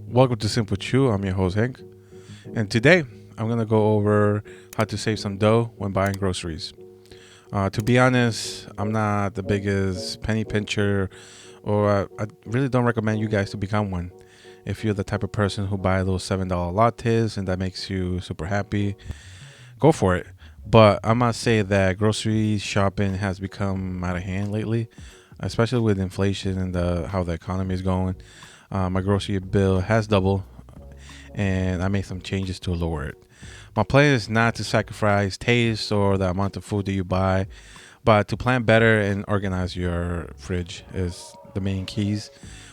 Welcome to SimpleChew. I'm your host Hank, and today I'm gonna go over how to save some dough when buying groceries. To be honest, I'm not the biggest penny pincher, or I really don't recommend you guys to become one. If you're the type of person who buy those $7 lattes and that makes you super happy, go for it. But I must say that grocery shopping has become out of hand lately, especially with inflation and how the economy is going. My grocery bill has doubled, and I made some changes to lower it. My plan is not to sacrifice taste or the amount of food that you buy, but to plan better and organize your fridge is the main keys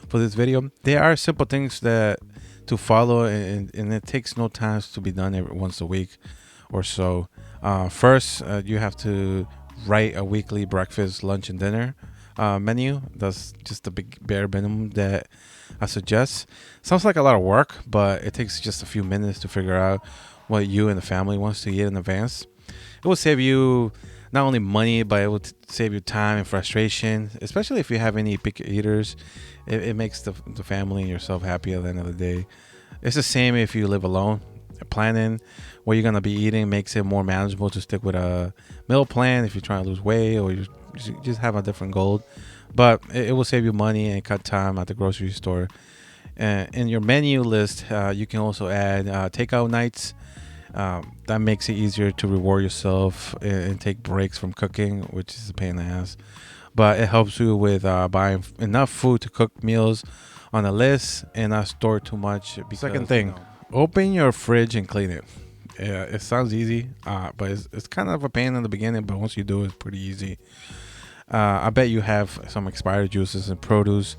for this video. There are simple things that to follow, and it takes no time to be done every once a week or so. First, you have to write a weekly breakfast, lunch, and dinner menu. That's just the big bare minimum that I suggest. Sounds like a lot of work, but it takes just a few minutes to figure out what you and the family wants to eat in advance. It will save you not only money, but it will save you time and frustration, especially if you have any picky eaters. It makes the family and yourself happy at the end of the day. It's the same if you live alone. Planning what you're going to be eating makes it more manageable to stick with a meal plan if you're trying to lose weight or you just have a different goal. But it will save you money and cut time at the grocery store. In your menu list, you can also add takeout nights. That makes it easier to reward yourself and take breaks from cooking, which is a pain in the ass. But it helps you with buying enough food to cook meals on a list and not store too much. Second thing, open your fridge and clean it. Yeah, it sounds easy, but it's kind of a pain in the beginning, but once you do it, it's pretty easy. I bet you have some expired juices and produce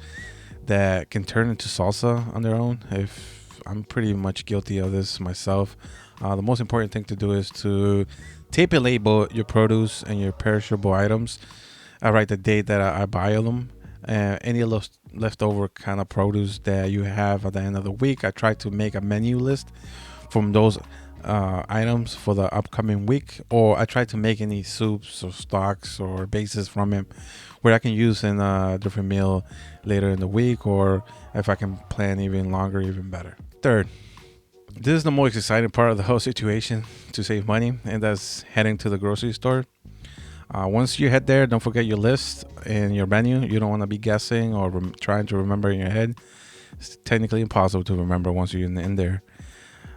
that can turn into salsa on their own. If I'm pretty much guilty of this myself. The most important thing to do is to tape and label your produce and your perishable items. I write the date that I buy them. Any leftover kind of produce that you have at the end of the week, I try to make a menu list from those items for the upcoming week, or I try to make any soups or stocks or bases from it where I can use in a different meal later in the week, or if I can plan even longer, even better. Third, this is the most exciting part of the whole situation to save money, and that's heading to the grocery store. Once you head there, don't forget your list and your menu. You don't want to be guessing or trying to remember in your head. It's technically impossible to remember once you're in there.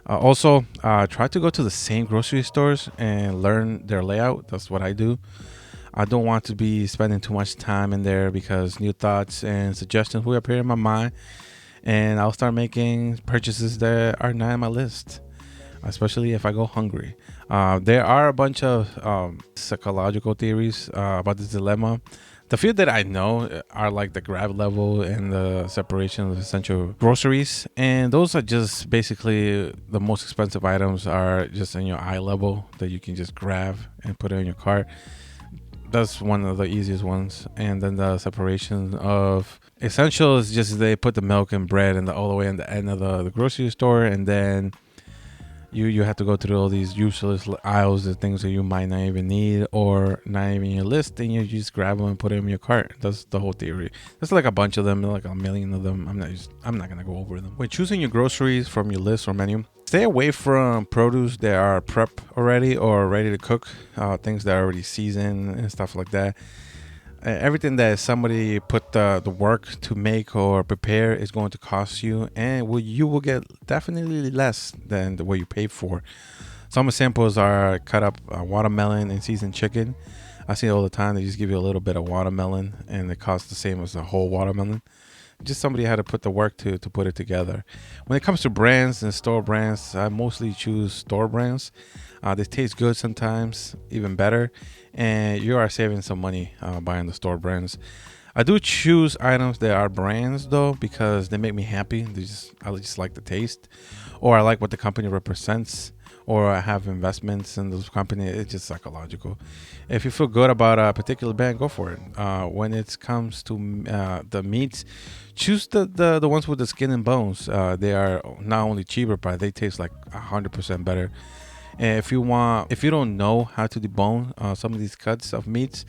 Also, try to go to the same grocery stores and learn their layout. That's what I do. I don't want to be spending too much time in there because new thoughts and suggestions will appear in my mind, and I'll start making purchases that are not on my list, especially if I go hungry. There are a bunch of psychological theories about this dilemma. The few that I know are like the grab level and the separation of essential groceries. And those are just basically the most expensive items are just in your eye level that you can just grab and put it in your cart. That's one of the easiest ones. And then the separation of essential is just they put the milk and bread all the way in the end of the grocery store, and then you have to go through all these useless aisles of things that you might not even need or not even your list, and you just grab them and put them in your cart. That's the whole theory. There's like a bunch of them, like a million of them. I'm not gonna go over them. When choosing your groceries from your list or menu, stay away from produce that are prep already or ready to cook, things that are already seasoned and stuff like that. Everything that somebody put the work to make or prepare is going to cost you, and you will get definitely less than what you paid for. Some examples are cut up watermelon and seasoned chicken. I see it all the time. They just give you a little bit of watermelon and it costs the same as a whole watermelon. Just somebody had to put the work to put it together. When it comes to brands and store brands, I mostly choose store brands. They taste good sometimes, even better, and you are saving some money buying the store brands. I do choose items that are brands though because they make me happy. I just like the taste, or I like what the company represents, or I have investments in those companies. It's just psychological. If you feel good about a particular brand, go for it. When it comes to the meats, choose the ones with the skin and bones. They are not only cheaper, but they taste like 100% better. And if you don't know how to debone some of these cuts of meats,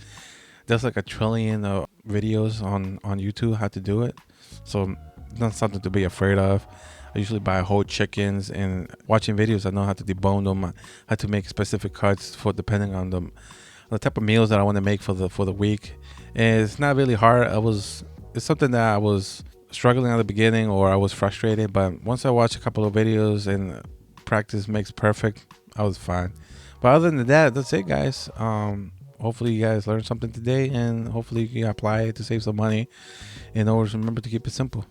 there's like a trillion videos on YouTube how to do it. So not something to be afraid of. I usually buy whole chickens, and watching videos, I know how to debone them, how to make specific cuts for depending on the type of meals that I want to make for the week. And it's not really hard. It's something that I was struggling at the beginning, or I was frustrated, but once I watched a couple of videos and practice makes perfect, I was fine. But other than that, that's it, guys. Hopefully you guys learned something today, and hopefully you can apply it to save some money. And always remember to keep it simple.